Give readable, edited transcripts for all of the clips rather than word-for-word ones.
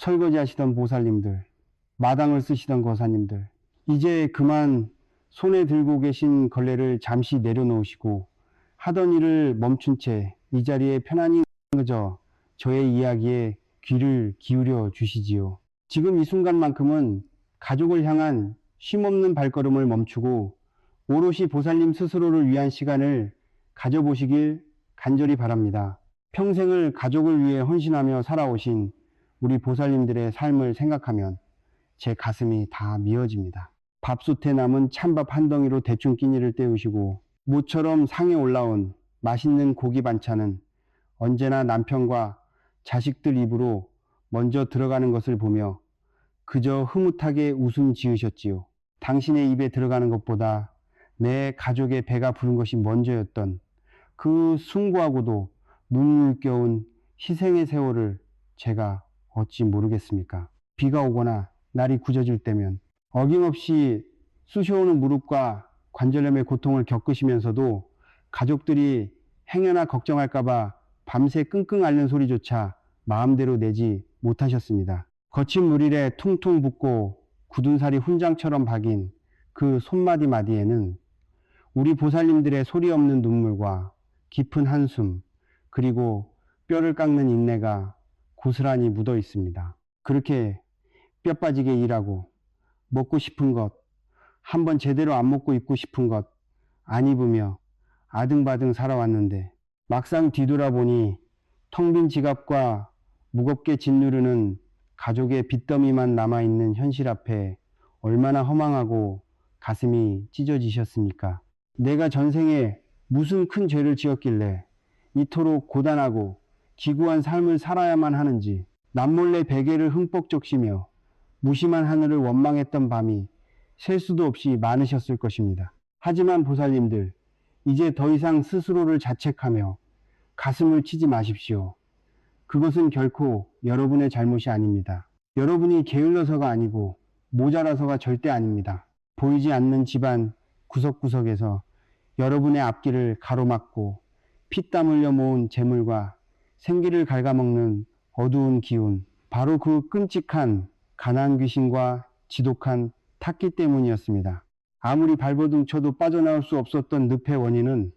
설거지 하시던 보살님들, 마당을 쓰시던 거사님들, 이제 그만 손에 들고 계신 걸레를 잠시 내려놓으시고 하던 일을 멈춘 채 이 자리에 편안히 그저 저의 이야기에 귀를 기울여 주시지요. 지금 이 순간만큼은 가족을 향한 쉼없는 발걸음을 멈추고 오롯이 보살님 스스로를 위한 시간을 가져보시길 간절히 바랍니다. 평생을 가족을 위해 헌신하며 살아오신 우리 보살님들의 삶을 생각하면 제 가슴이 다 미어집니다. 밥솥에 남은 찬밥 한 덩이로 대충 끼니를 때우시고 모처럼 상에 올라온 맛있는 고기 반찬은 언제나 남편과 자식들 입으로 먼저 들어가는 것을 보며 그저 흐뭇하게 웃음 지으셨지요. 당신의 입에 들어가는 것보다 내 가족의 배가 부른 것이 먼저였던 그 숭고하고도 눈물겨운 희생의 세월을 제가 어찌 모르겠습니까? 비가 오거나 날이 굳어질 때면 어김없이 쑤셔오는 무릎과 관절염의 고통을 겪으시면서도 가족들이 행여나 걱정할까봐 밤새 끙끙 앓는 소리조차 마음대로 내지 못하셨습니다. 거친 물일에 퉁퉁 붓고 굳은 살이 훈장처럼 박인 그 손마디 마디에는 우리 보살님들의 소리 없는 눈물과 깊은 한숨, 그리고 뼈를 깎는 인내가 고스란히 묻어 있습니다. 그렇게 뼈 빠지게 일하고 먹고 싶은 것, 한번 제대로 안 먹고 입고 싶은 것 안 입으며 아등바등 살아왔는데 막상 뒤돌아보니 텅 빈 지갑과 무겁게 짓누르는 가족의 빚더미만 남아있는 현실 앞에 얼마나 허망하고 가슴이 찢어지셨습니까? 내가 전생에 무슨 큰 죄를 지었길래 이토록 고단하고 기구한 삶을 살아야만 하는지 남몰래 베개를 흠뻑 적시며 무심한 하늘을 원망했던 밤이 셀 수도 없이 많으셨을 것입니다. 하지만 보살님들, 이제 더 이상 스스로를 자책하며 가슴을 치지 마십시오. 그것은 결코 여러분의 잘못이 아닙니다. 여러분이 게을러서가 아니고 모자라서가 절대 아닙니다. 보이지 않는 집안 구석구석에서 여러분의 앞길을 가로막고 피땀 흘려 모은 재물과 생기를 갉아먹는 어두운 기운, 바로 그 끔찍한 가난 귀신과 지독한 탁기 때문이었습니다. 아무리 발버둥 쳐도 빠져나올 수 없었던 늪의 원인은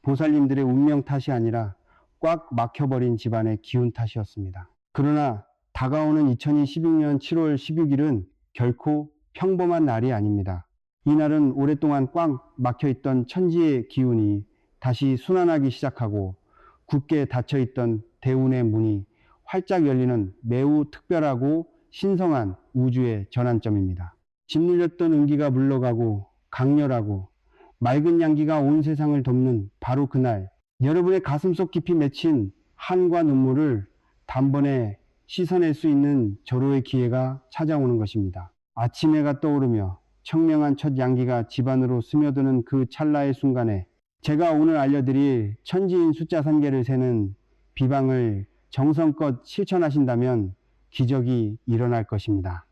보살님들의 운명 탓이 아니라 꽉 막혀버린 집안의 기운 탓이었습니다. 그러나 다가오는 2026년 7월 16일은 결코 평범한 날이 아닙니다. 이날은 오랫동안 꽉 막혀있던 천지의 기운이 다시 순환하기 시작하고 굳게 닫혀있던 대운의 문이 활짝 열리는 매우 특별하고 신성한 우주의 전환점입니다. 짓눌렸던 운기가 물러가고 강렬하고 맑은 양기가 온 세상을 덮는 바로 그날, 여러분의 가슴속 깊이 맺힌 한과 눈물을 단번에 씻어낼 수 있는 절호의 기회가 찾아오는 것입니다. 아침 해가 떠오르며 청명한 첫 양기가 집안으로 스며드는 그 찰나의 순간에 제가 오늘 알려드릴 천지인 숫자 산계를 세는 비방을 정성껏 실천하신다면 기적이 일어날 것입니다.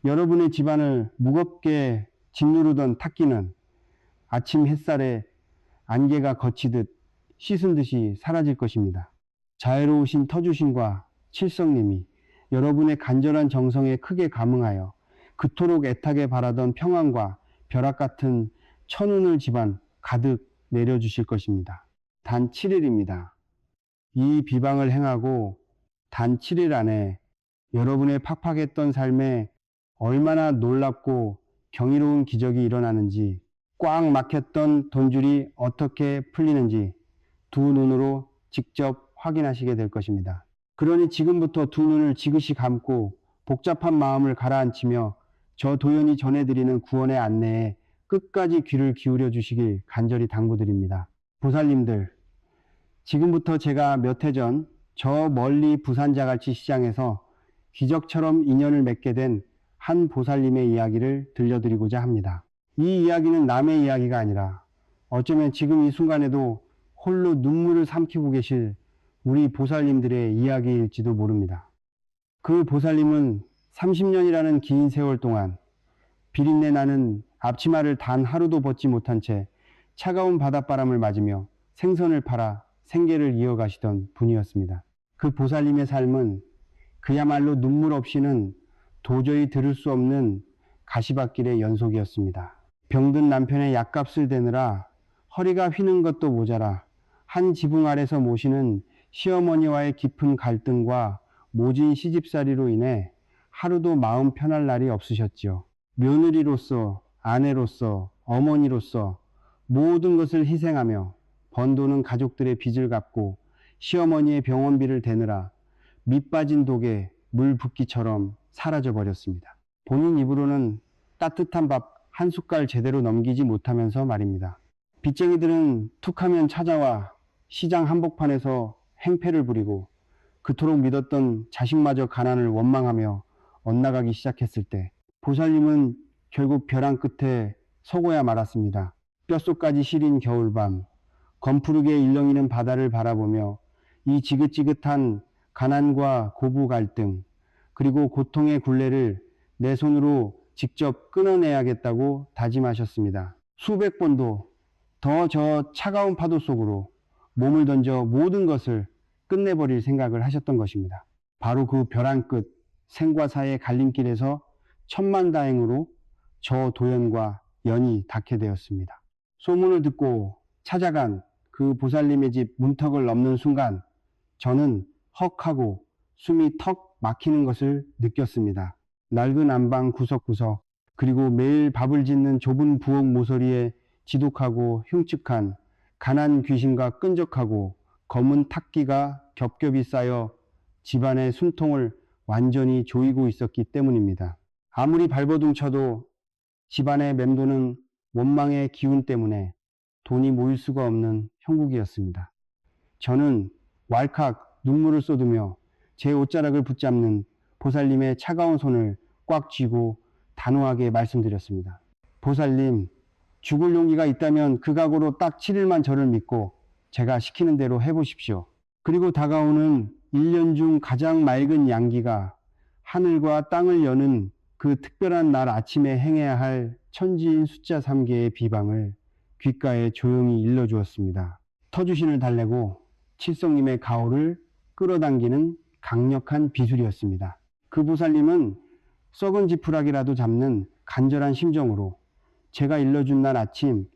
여러분의 집안을 무겁게 짓누르던 탁기는 아침 햇살에 안개가 거치듯 씻은 듯이 사라질 것입니다. 자애로우신 터주신과 칠성님이 여러분의 간절한 정성에 크게 감응하여 그토록 애타게 바라던 평안과 벼락 같은 천운을 집안 가득 내려주실 것입니다. 단 7일입니다. 이 비방을 행하고 단 7일 안에 여러분의 팍팍했던 삶에 얼마나 놀랍고 경이로운 기적이 일어나는지, 꽉 막혔던 돈줄이 어떻게 풀리는지 두 눈으로 직접 확인하시게 될 것입니다. 그러니 지금부터 두 눈을 지그시 감고 복잡한 마음을 가라앉히며 저 도연이 전해드리는 구원의 안내에 끝까지 귀를 기울여 주시길 간절히 당부드립니다. 보살님들, 지금부터 제가 몇 해 전 저 멀리 부산자갈치 시장에서 기적처럼 인연을 맺게 된 한 보살님의 이야기를 들려드리고자 합니다. 이 이야기는 남의 이야기가 아니라 어쩌면 지금 이 순간에도 홀로 눈물을 삼키고 계실 우리 보살님들의 이야기일지도 모릅니다. 그 보살님은 30년이라는 긴 세월 동안 비린내 나는 앞치마를 단 하루도 벗지 못한 채 차가운 바닷바람을 맞으며 생선을 팔아 생계를 이어가시던 분이었습니다. 그 보살님의 삶은 그야말로 눈물 없이는 도저히 들을 수 없는 가시밭길의 연속이었습니다. 병든 남편의 약값을 대느라 허리가 휘는 것도 모자라 한 지붕 아래서 모시는 시어머니와의 깊은 갈등과 모진 시집살이로 인해 하루도 마음 편할 날이 없으셨지요. 며느리로서, 아내로서, 어머니로서 모든 것을 희생하며 번 돈은 가족들의 빚을 갚고 시어머니의 병원비를 대느라 밑 빠진 독에 물 붓기처럼 사라져 버렸습니다. 본인 입으로는 따뜻한 밥 한 숟갈 제대로 넘기지 못하면서 말입니다. 빚쟁이들은 툭하면 찾아와 시장 한복판에서 행패를 부리고 그토록 믿었던 자식마저 가난을 원망하며 엇나가기 시작했을 때 보살님은 결국 벼랑 끝에 서고야 말았습니다. 뼛속까지 시린 겨울밤, 검푸르게 일렁이는 바다를 바라보며 이 지긋지긋한 가난과 고부 갈등, 그리고 고통의 굴레를 내 손으로 직접 끊어내야겠다고 다짐하셨습니다. 수백 번도 더 저 차가운 파도 속으로 몸을 던져 모든 것을 끝내버릴 생각을 하셨던 것입니다. 바로 그 벼랑 끝 생과 사의 갈림길에서 천만다행으로 저 도연과 연이 닿게 되었습니다. 소문을 듣고 찾아간 그 보살님의 집 문턱을 넘는 순간 저는 헉하고 숨이 턱 막히는 것을 느꼈습니다. 낡은 안방 구석구석, 그리고 매일 밥을 짓는 좁은 부엌 모서리에 지독하고 흉측한 가난 귀신과 끈적하고 검은 탁기가 겹겹이 쌓여 집안의 숨통을 완전히 조이고 있었기 때문입니다. 아무리 발버둥 쳐도 집안에 맴도는 원망의 기운 때문에 돈이 모일 수가 없는 형국이었습니다. 저는 왈칵 눈물을 쏟으며 제 옷자락을 붙잡는 보살님의 차가운 손을 꽉 쥐고 단호하게 말씀드렸습니다. 보살님, 죽을 용기가 있다면 그 각오로 딱 7일만 저를 믿고 제가 시키는 대로 해보십시오. 그리고 다가오는 1년 중 가장 맑은 양기가 하늘과 땅을 여는 그 특별한 날 아침에 행해야 할 천지인 숫자 3개의 비방을 귓가에 조용히 일러주었습니다. 터주신을 달래고 칠성님의 가오를 끌어당기는 강력한 비술이었습니다. 그 보살님은 썩은 지푸라기라도 잡는 간절한 심정으로 제가 일러준 날 아침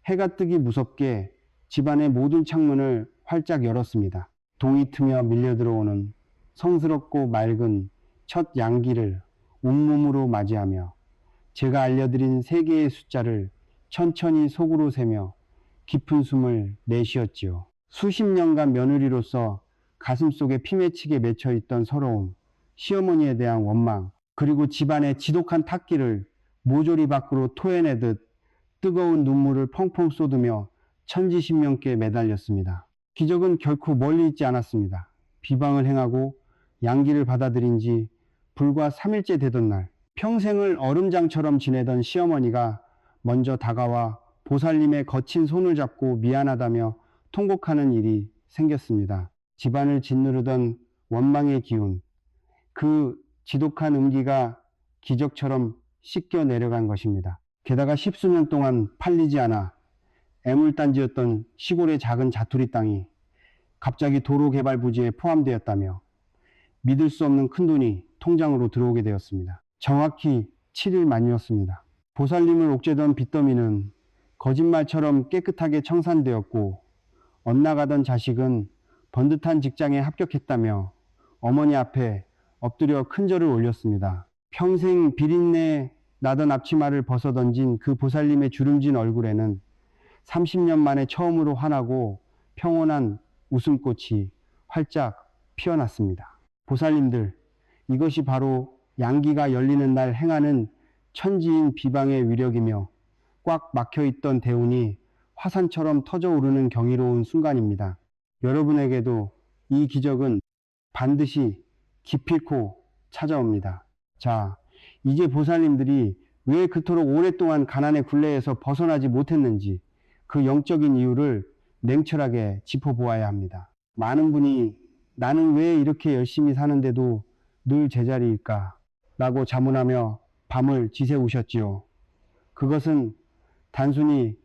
해가 뜨기 무섭게 집안의 모든 창문을 활짝 열었습니다. 동이 트며 밀려들어오는 성스럽고 맑은 첫 양기를 온몸으로 맞이하며 제가 알려드린 3개의 숫자를 천천히 속으로 세며 깊은 숨을 내쉬었지요. 수십 년간 며느리로서 가슴속에 피맺히게 맺혀있던 서러움, 시어머니에 대한 원망, 그리고 집안의 지독한 탁기를 모조리 밖으로 토해내듯 뜨거운 눈물을 펑펑 쏟으며 천지신명께 매달렸습니다. 기적은 결코 멀리 있지 않았습니다. 비방을 행하고 양기를 받아들인 지 불과 3일째 되던 날, 평생을 얼음장처럼 지내던 시어머니가 먼저 다가와 보살님의 거친 손을 잡고 미안하다며 통곡하는 일이 생겼습니다. 집안을 짓누르던 원망의 기운, 그 지독한 음기가 기적처럼 씻겨 내려간 것입니다. 게다가 10수년 동안 팔리지 않아 애물단지였던 시골의 작은 자투리 땅이 갑자기 도로 개발 부지에 포함되었다며 믿을 수 없는 큰돈이 통장으로 들어오게 되었습니다. 정확히 7일 만이었습니다. 보살님을 옥죄던 빚더미는 거짓말처럼 깨끗하게 청산되었고 엇나가던 자식은 번듯한 직장에 합격했다며 어머니 앞에 엎드려 큰절을 올렸습니다. 평생 비린내 나던 앞치마를 벗어던진 그 보살님의 주름진 얼굴에는 30년 만에 처음으로 환하고 평온한 웃음꽃이 활짝 피어났습니다. 보살님들, 이것이 바로 양기가 열리는 날 행하는 천지인 비방의 위력이며 꽉 막혀있던 대운이 화산처럼 터져오르는 경이로운 순간입니다. 여러분에게도 이 기적은 반드시 기필코 찾아옵니다. 자, 이제 보살님들이 왜 그토록 오랫동안 가난의 굴레에서 벗어나지 못했는지 그 영적인 이유를 냉철하게 짚어보아야 합니다. 많은 분이 나는 왜 이렇게 열심히 사는데도 늘 제자리일까? 라고 자문하며 밤을 지새우셨지요. 그것은 단순히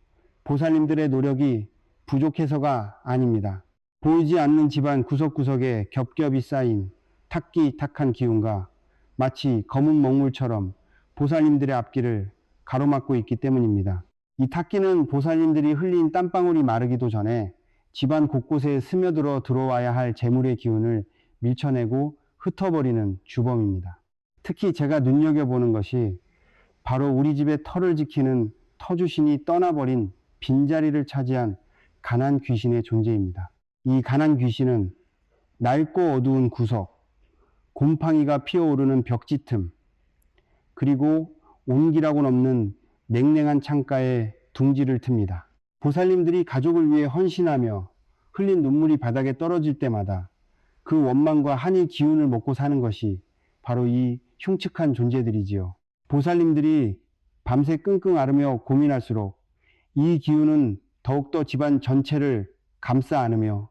보살님들의 노력이 부족해서가 아닙니다. 보이지 않는 집안 구석구석에 겹겹이 쌓인 탁한 기운과 마치 검은 먹물처럼 보살님들의 앞길을 가로막고 있기 때문입니다. 이 탁기는 보살님들이 흘린 땀방울이 마르기도 전에 집안 곳곳에 스며들어 들어와야 할 재물의 기운을 밀쳐내고 흩어버리는 주범입니다. 특히 제가 눈여겨보는 것이 바로 우리 집의 터를 지키는 터주신이 떠나버린 빈자리를 차지한 가난 귀신의 존재입니다. 이 가난 귀신은 낡고 어두운 구석, 곰팡이가 피어오르는 벽지틈, 그리고 온기라고는 없는 냉랭한 창가에 둥지를 틉니다. 보살님들이 가족을 위해 헌신하며 흘린 눈물이 바닥에 떨어질 때마다 그 원망과 한이 기운을 먹고 사는 것이 바로 이 흉측한 존재들이지요. 보살님들이 밤새 끙끙 앓으며 고민할수록 이 기운은 더욱더 집안 전체를 감싸 안으며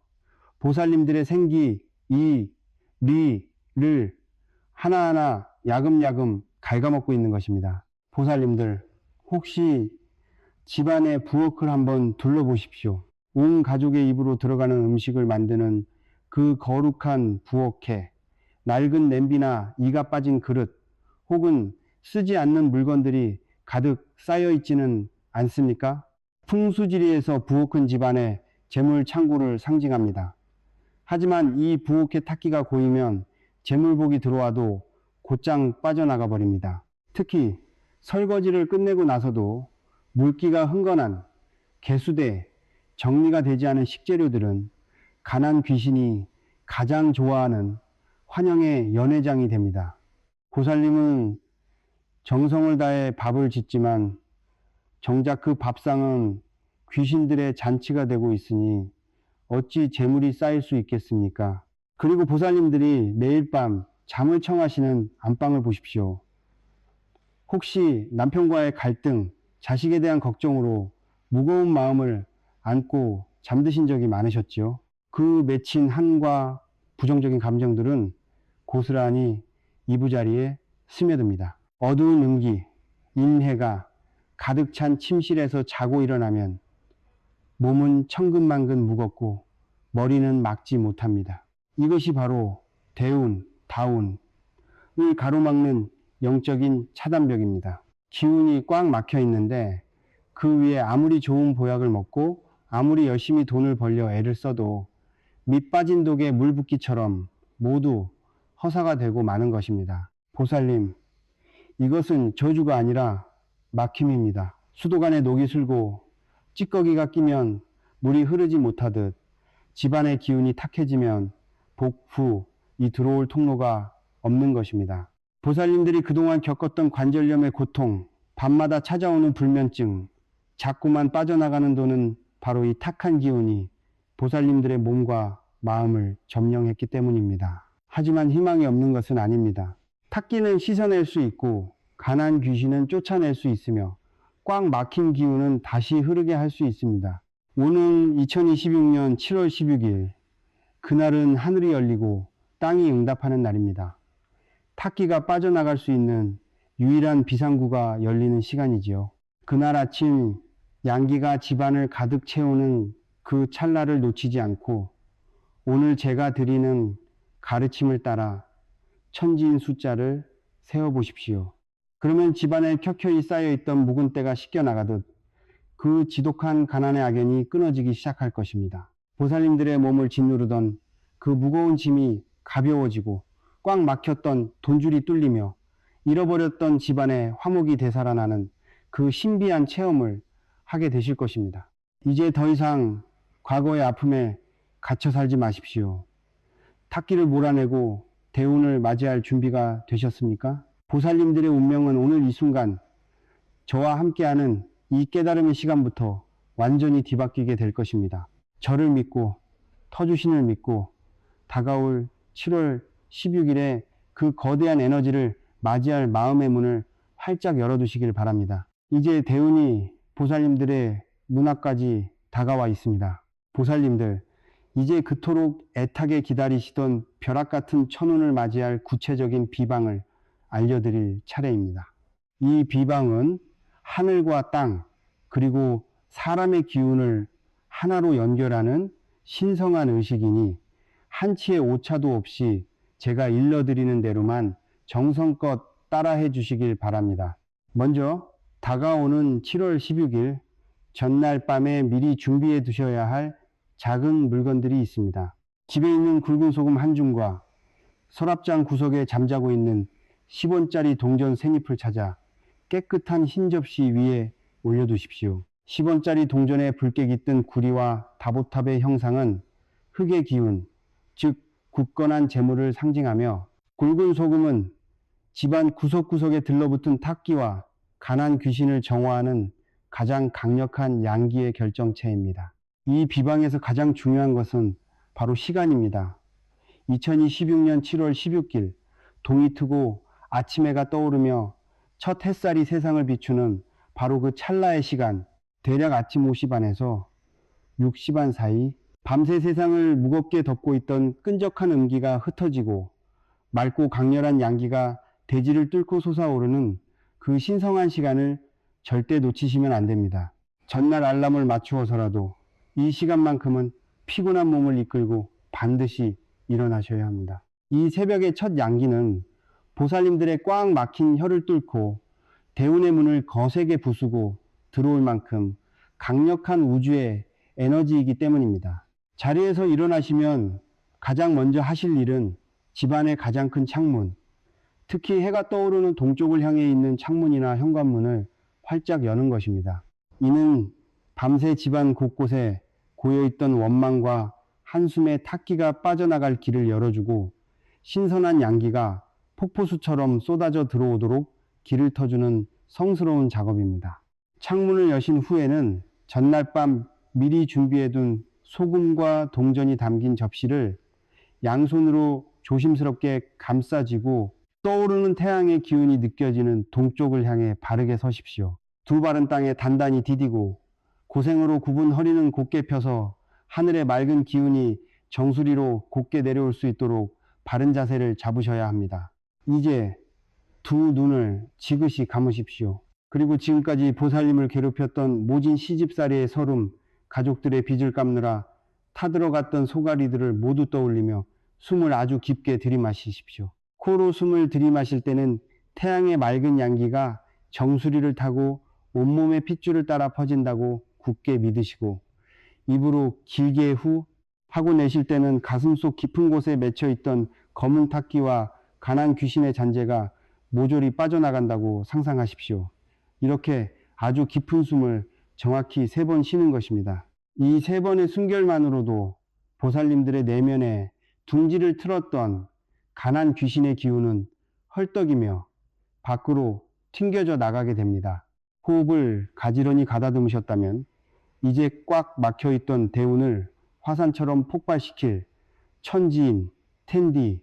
보살님들의 생기, 이, 를 하나하나 야금야금 갉아먹고 있는 것입니다. 보살님들, 혹시 집안의 부엌을 한번 둘러보십시오. 온 가족의 입으로 들어가는 음식을 만드는 그 거룩한 부엌에 낡은 냄비나 이가 빠진 그릇 혹은 쓰지 않는 물건들이 가득 쌓여 있지는 않습니까? 풍수지리에서 부엌은 집안의 재물 창고를 상징합니다. 하지만 이 부엌에 탁기가 고이면 재물복이 들어와도 곧장 빠져나가 버립니다. 특히 설거지를 끝내고 나서도 물기가 흥건한 개수대, 정리가 되지 않은 식재료들은 가난 귀신이 가장 좋아하는 환영의 연회장이 됩니다. 보살님은 정성을 다해 밥을 짓지만 정작 그 밥상은 귀신들의 잔치가 되고 있으니 어찌 재물이 쌓일 수 있겠습니까? 그리고 보살님들이 매일 밤 잠을 청하시는 안방을 보십시오. 혹시 남편과의 갈등, 자식에 대한 걱정으로 무거운 마음을 안고 잠드신 적이 많으셨지요? 그 맺힌 한과 부정적인 감정들은 고스란히 이부자리에 스며듭니다. 어두운 음기, 인해가 가득 찬 침실에서 자고 일어나면 몸은 천근만근 무겁고 머리는 막지 못합니다. 이것이 바로 대운, 다운을 가로막는 영적인 차단벽입니다. 기운이 꽉 막혀 있는데 그 위에 아무리 좋은 보약을 먹고 아무리 열심히 돈을 벌려 애를 써도 밑 빠진 독에 물 붓기처럼 모두 허사가 되고 마는 것입니다. 보살님, 이것은 저주가 아니라 막힘입니다. 수도관에 녹이 슬고 찌꺼기가 끼면 물이 흐르지 못하듯 집안의 기운이 탁해지면 복부이 들어올 통로가 없는 것입니다. 보살님들이 그동안 겪었던 관절염의 고통, 밤마다 찾아오는 불면증, 자꾸만 빠져나가는 돈은 바로 이 탁한 기운이 보살님들의 몸과 마음을 점령했기 때문입니다. 하지만 희망이 없는 것은 아닙니다. 탁기는 씻어낼 수 있고 가난 귀신은 쫓아낼 수 있으며 꽉 막힌 기운은 다시 흐르게 할 수 있습니다. 오는 2026년 7월 16일, 그날은 하늘이 열리고 땅이 응답하는 날입니다. 탁기가 빠져나갈 수 있는 유일한 비상구가 열리는 시간이지요. 그날 아침 양기가 집안을 가득 채우는 그 찰나를 놓치지 않고 오늘 제가 드리는 가르침을 따라 천지인 숫자를 세어보십시오. 그러면 집안에 켜켜이 쌓여있던 묵은 때가 씻겨나가듯 그 지독한 가난의 악연이 끊어지기 시작할 것입니다. 보살님들의 몸을 짓누르던 그 무거운 짐이 가벼워지고 꽉 막혔던 돈줄이 뚫리며 잃어버렸던 집안의 화목이 되살아나는 그 신비한 체험을 하게 되실 것입니다. 이제 더 이상 과거의 아픔에 갇혀 살지 마십시오. 탁기를 몰아내고 대운을 맞이할 준비가 되셨습니까? 보살님들의 운명은 오늘 이 순간 저와 함께하는 이 깨달음의 시간부터 완전히 뒤바뀌게 될 것입니다. 저를 믿고 터주신을 믿고 다가올 7월 16일에 그 거대한 에너지를 맞이할 마음의 문을 활짝 열어두시길 바랍니다. 이제 대운이 보살님들의 문 앞까지 다가와 있습니다. 보살님들, 이제 그토록 애타게 기다리시던 벼락 같은 천운을 맞이할 구체적인 비방을 알려드릴 차례입니다. 이 비방은 하늘과 땅 그리고 사람의 기운을 하나로 연결하는 신성한 의식이니 한치의 오차도 없이 제가 일러드리는 대로만 정성껏 따라해 주시길 바랍니다. 먼저 다가오는 7월 16일 전날 밤에 미리 준비해 두셔야 할 작은 물건들이 있습니다. 집에 있는 굵은 소금 한 줌과 서랍장 구석에 잠자고 있는 10원짜리 동전 세 잎을 찾아 깨끗한 흰 접시 위에 올려두십시오. 10원짜리 동전에 붉게 깃든 구리와 다보탑의 형상은 흙의 기운, 즉 굳건한 재물을 상징하며, 굵은 소금은 집안 구석구석에 들러붙은 탁기와 가난 귀신을 정화하는 가장 강력한 양기의 결정체입니다. 이 비방에서 가장 중요한 것은 바로 시간입니다. 2026년 7월 16일 동이 트고 아침 해가 떠오르며 첫 햇살이 세상을 비추는 바로 그 찰나의 시간, 대략 아침 5시 반에서 6시 반 사이, 밤새 세상을 무겁게 덮고 있던 끈적한 음기가 흩어지고 맑고 강렬한 양기가 대지를 뚫고 솟아오르는 그 신성한 시간을 절대 놓치시면 안 됩니다. 전날 알람을 맞추어서라도 이 시간만큼은 피곤한 몸을 이끌고 반드시 일어나셔야 합니다. 이 새벽의 첫 양기는 보살님들의 꽉 막힌 혀를 뚫고 대운의 문을 거세게 부수고 들어올 만큼 강력한 우주의 에너지이기 때문입니다. 자리에서 일어나시면 가장 먼저 하실 일은 집안의 가장 큰 창문, 특히 해가 떠오르는 동쪽을 향해 있는 창문이나 현관문을 활짝 여는 것입니다. 이는 밤새 집안 곳곳에 고여있던 원망과 한숨의 탁기가 빠져나갈 길을 열어주고 신선한 양기가 폭포수처럼 쏟아져 들어오도록 길을 터주는 성스러운 작업입니다. 창문을 여신 후에는 전날 밤 미리 준비해둔 소금과 동전이 담긴 접시를 양손으로 조심스럽게 감싸쥐고 떠오르는 태양의 기운이 느껴지는 동쪽을 향해 바르게 서십시오. 두 발은 땅에 단단히 디디고 고생으로 굽은 허리는 곧게 펴서 하늘의 맑은 기운이 정수리로 곧게 내려올 수 있도록 바른 자세를 잡으셔야 합니다. 이제 두 눈을 지그시 감으십시오. 그리고 지금까지 보살님을 괴롭혔던 모진 시집살이의 서름, 가족들의 빚을 갚느라 타들어갔던 소가리들을 모두 떠올리며 숨을 아주 깊게 들이마시십시오. 코로 숨을 들이마실 때는 태양의 맑은 양기가 정수리를 타고 온몸의 핏줄을 따라 퍼진다고 굳게 믿으시고, 입으로 길게 후 하고 내쉴 때는 가슴속 깊은 곳에 맺혀있던 검은 탁기와 가난 귀신의 잔재가 모조리 빠져나간다고 상상하십시오. 이렇게 아주 깊은 숨을 정확히 3번 쉬는 것입니다. 이 3번의 숨결만으로도 보살님들의 내면에 둥지를 틀었던 가난 귀신의 기운은 헐떡이며 밖으로 튕겨져 나가게 됩니다. 호흡을 가지런히 가다듬으셨다면 이제 꽉 막혀있던 대운을 화산처럼 폭발시킬 천지인, 텐디,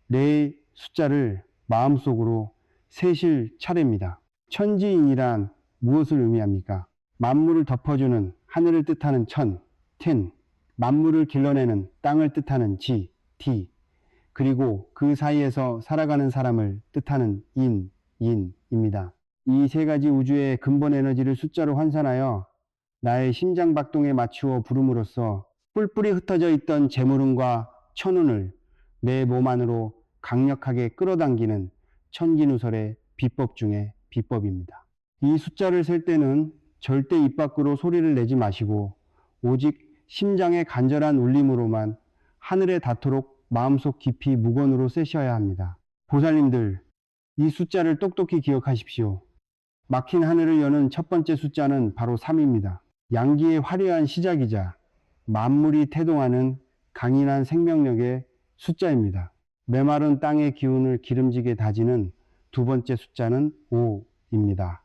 레의 숫자를 마음속으로 세실 차례입니다. 천지인이란 무엇을 의미합니까? 만물을 덮어주는 하늘을 뜻하는 천, 텐, 만물을 길러내는 땅을 뜻하는 지, 티, 그리고 그 사이에서 살아가는 사람을 뜻하는 인입니다. 이 세 가지 우주의 근본 에너지를 숫자로 환산하여 나의 심장 박동에 맞추어 부름으로써 뿔뿔이 흩어져 있던 재물운과 천운을 내 몸 안으로 강력하게 끌어당기는 천기누설의 비법 중에 비법입니다. 이 숫자를 셀 때는 절대 입 밖으로 소리를 내지 마시고 오직 심장의 간절한 울림으로만 하늘에 닿도록 마음속 깊이 무건으로 세셔야 합니다. 보살님들, 이 숫자를 똑똑히 기억하십시오. 막힌 하늘을 여는 첫 번째 숫자는 바로 3입니다. 양기의 화려한 시작이자 만물이 태동하는 강인한 생명력의 숫자입니다. 메마른 땅의 기운을 기름지게 다지는 두 번째 숫자는 5입니다.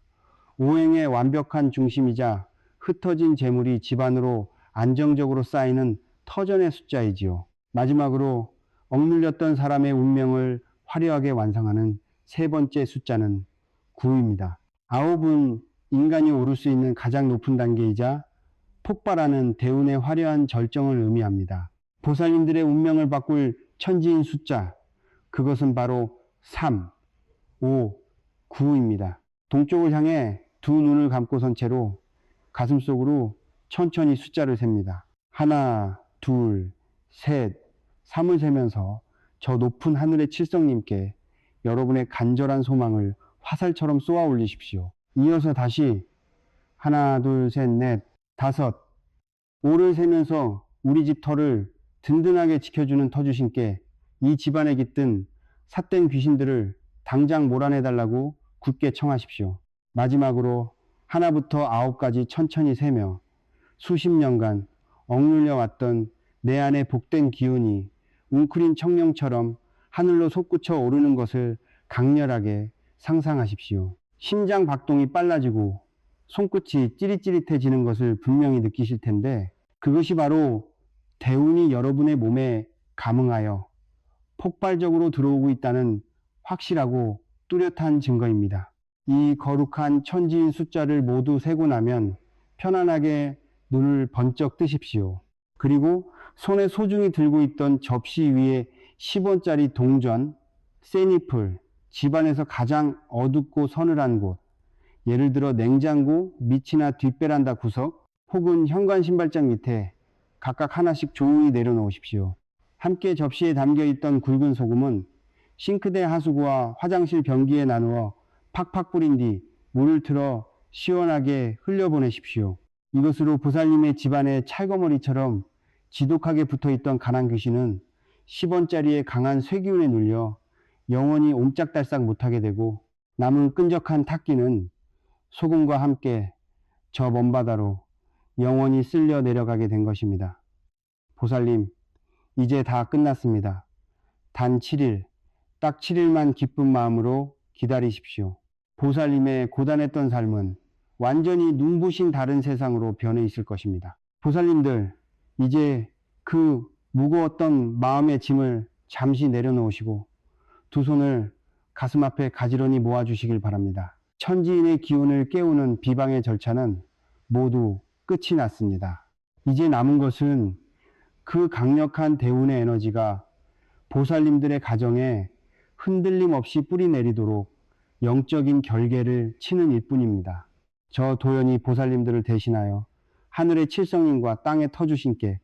오행의 완벽한 중심이자 흩어진 재물이 집안으로 안정적으로 쌓이는 터전의 숫자이지요. 마지막으로 억눌렸던 사람의 운명을 화려하게 완성하는 세 번째 숫자는 9입니다. 9은 인간이 오를 수 있는 가장 높은 단계이자 폭발하는 대운의 화려한 절정을 의미합니다. 보살님들의 운명을 바꿀 천지인 숫자, 그것은 바로 3, 5, 9입니다. 동쪽을 향해 두 눈을 감고 선 채로 가슴속으로 천천히 숫자를 셉니다. 하나, 둘, 셋, 3을 세면서 저 높은 하늘의 칠성님께 여러분의 간절한 소망을 화살처럼 쏘아 올리십시오. 이어서 다시 하나, 둘, 셋, 넷, 다섯. 오를 세면서 우리 집 터를 든든하게 지켜주는 터주신께 이 집안에 깃든 삿된 귀신들을 당장 몰아내달라고 굳게 청하십시오. 마지막으로 하나부터 아홉까지 천천히 세며 수십 년간 억눌려 왔던 내 안의 복된 기운이 웅크린 청룡처럼 하늘로 솟구쳐 오르는 것을 강렬하게 상상하십시오. 심장 박동이 빨라지고 손끝이 찌릿찌릿해지는 것을 분명히 느끼실 텐데 그것이 바로 대운이 여러분의 몸에 감응하여 폭발적으로 들어오고 있다는 확실하고 뚜렷한 증거입니다. 이 거룩한 천지인 숫자를 모두 세고 나면 편안하게 눈을 번쩍 뜨십시오. 그리고 손에 소중히 들고 있던 접시 위에 10원짜리 동전, 세니풀, 집안에서 가장 어둡고 서늘한 곳, 예를 들어 냉장고 밑이나 뒷베란다 구석 혹은 현관 신발장 밑에 각각 하나씩 조용히 내려놓으십시오. 함께 접시에 담겨있던 굵은 소금은 싱크대 하수구와 화장실 변기에 나누어 팍팍 뿌린 뒤 물을 틀어 시원하게 흘려보내십시오. 이것으로 보살님의 집안에 찰거머리처럼 지독하게 붙어있던 가난 귀신은 10원짜리의 강한 쇠기운에 눌려 영원히 옴짝달싹 못하게 되고 남은 끈적한 탁기는 소금과 함께 저 먼 바다로 영원히 쓸려 내려가게 된 것입니다. 보살님, 이제 다 끝났습니다. 단 7일, 딱 7일만 기쁜 마음으로 기다리십시오. 보살님의 고단했던 삶은 완전히 눈부신 다른 세상으로 변해 있을 것입니다. 보살님들, 이제 그 무거웠던 마음의 짐을 잠시 내려놓으시고 두 손을 가슴 앞에 가지런히 모아주시길 바랍니다. 천지인의 기운을 깨우는 비방의 절차는 모두 끝이 났습니다. 이제 남은 것은 그 강력한 대운의 에너지가 보살님들의 가정에 흔들림 없이 뿌리 내리도록 영적인 결계를 치는 일뿐입니다. 저 도연이 보살님들을 대신하여 하늘의 칠성님과 땅의 터주신께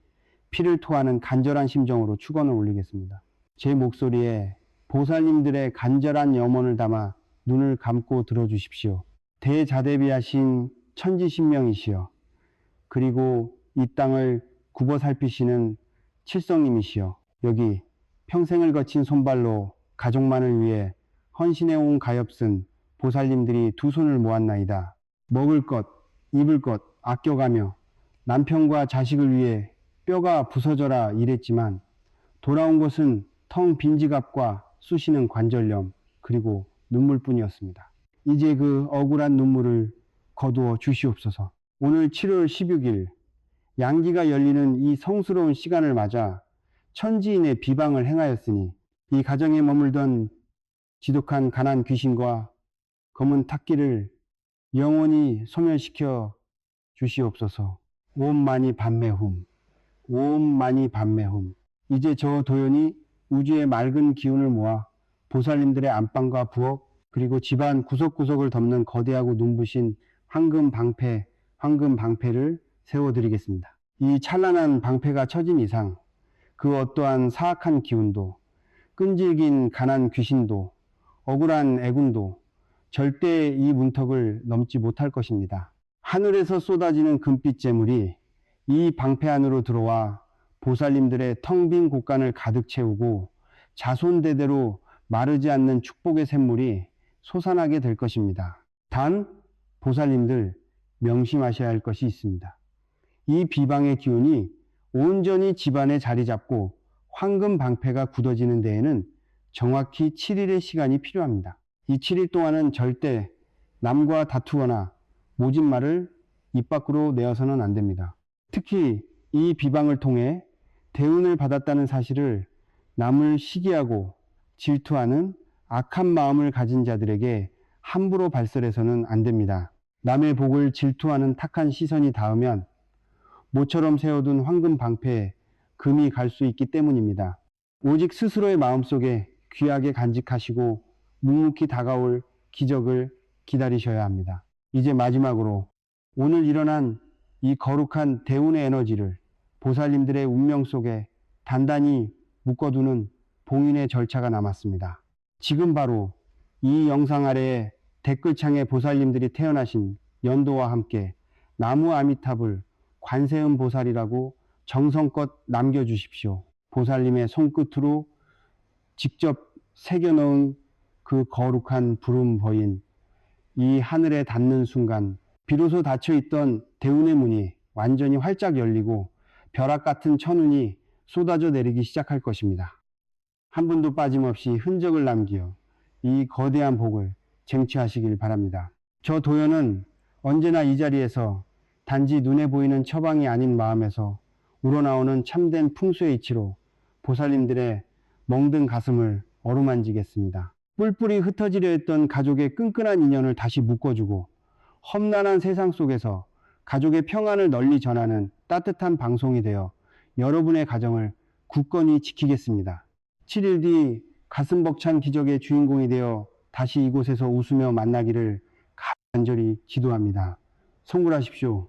피를 토하는 간절한 심정으로 축원을 올리겠습니다. 제 목소리에 보살님들의 간절한 염원을 담아 눈을 감고 들어주십시오. 대자대비하신 천지신명이시여, 그리고 이 땅을 굽어 살피시는 칠성님이시여, 여기 평생을 거친 손발로 가족만을 위해 헌신해온 가엾은 보살님들이 두 손을 모았나이다. 먹을 것, 입을 것 아껴가며 남편과 자식을 위해 뼈가 부서져라 일했지만 돌아온 것은 텅 빈 지갑과 쑤시는 관절염 그리고 눈물뿐이었습니다. 이제 그 억울한 눈물을 거두어 주시옵소서. 오늘 7월 16일 양기가 열리는 이 성스러운 시간을 맞아 천지인의 비방을 행하였으니 이 가정에 머물던 지독한 가난 귀신과 검은 탁기를 영원히 소멸시켜 주시옵소서. 옴 마니 밤매훔, 옴 마니 밤매훔. 이제 저 도연이 우주의 맑은 기운을 모아 보살님들의 안방과 부엌 그리고 집안 구석구석을 덮는 거대하고 눈부신 황금 방패를 세워드리겠습니다. 이 찬란한 방패가 쳐진 이상 그 어떠한 사악한 기운도 끈질긴 가난 귀신도 억울한 애군도 절대 이 문턱을 넘지 못할 것입니다. 하늘에서 쏟아지는 금빛 재물이 이 방패 안으로 들어와 보살님들의 텅 빈 곳간을 가득 채우고 자손대대로 마르지 않는 축복의 샘물이 솟아나게 될 것입니다. 단 보살님들 명심하셔야 할 것이 있습니다. 이 비방의 기운이 온전히 집안에 자리 잡고 황금 방패가 굳어지는 데에는 정확히 7일의 시간이 필요합니다. 이 7일 동안은 절대 남과 다투거나 모진 말을 입 밖으로 내어서는 안 됩니다. 특히 이 비방을 통해 대운을 받았다는 사실을 남을 시기하고 질투하는 악한 마음을 가진 자들에게 함부로 발설해서는 안 됩니다. 남의 복을 질투하는 탁한 시선이 닿으면 모처럼 세워둔 황금 방패에 금이 갈 수 있기 때문입니다. 오직 스스로의 마음속에 귀하게 간직하시고 묵묵히 다가올 기적을 기다리셔야 합니다. 이제 마지막으로 오늘 일어난 이 거룩한 대운의 에너지를 보살님들의 운명 속에 단단히 묶어두는 봉인의 절차가 남았습니다. 지금 바로 이 영상 아래에 댓글창에 보살님들이 태어나신 연도와 함께 나무 아미탑을 관세음 보살이라고 정성껏 남겨주십시오. 보살님의 손끝으로 직접 새겨넣은 그 거룩한 부름버인 이 하늘에 닿는 순간 비로소 닫혀있던 대운의 문이 완전히 활짝 열리고 벼락 같은 천운이 쏟아져 내리기 시작할 것입니다. 한 분도 빠짐없이 흔적을 남기어 이 거대한 복을 쟁취하시길 바랍니다. 저 도연은 언제나 이 자리에서 단지 눈에 보이는 처방이 아닌 마음에서 우러나오는 참된 풍수의 이치로 보살님들의 멍든 가슴을 어루만지겠습니다. 뿔뿔이 흩어지려 했던 가족의 끈끈한 인연을 다시 묶어주고 험난한 세상 속에서 가족의 평안을 널리 전하는 따뜻한 방송이 되어 여러분의 가정을 굳건히 지키겠습니다. 7일 뒤 가슴 벅찬 기적의 주인공이 되어 다시 이곳에서 웃으며 만나기를 간절히 기도합니다. 성불하십시오.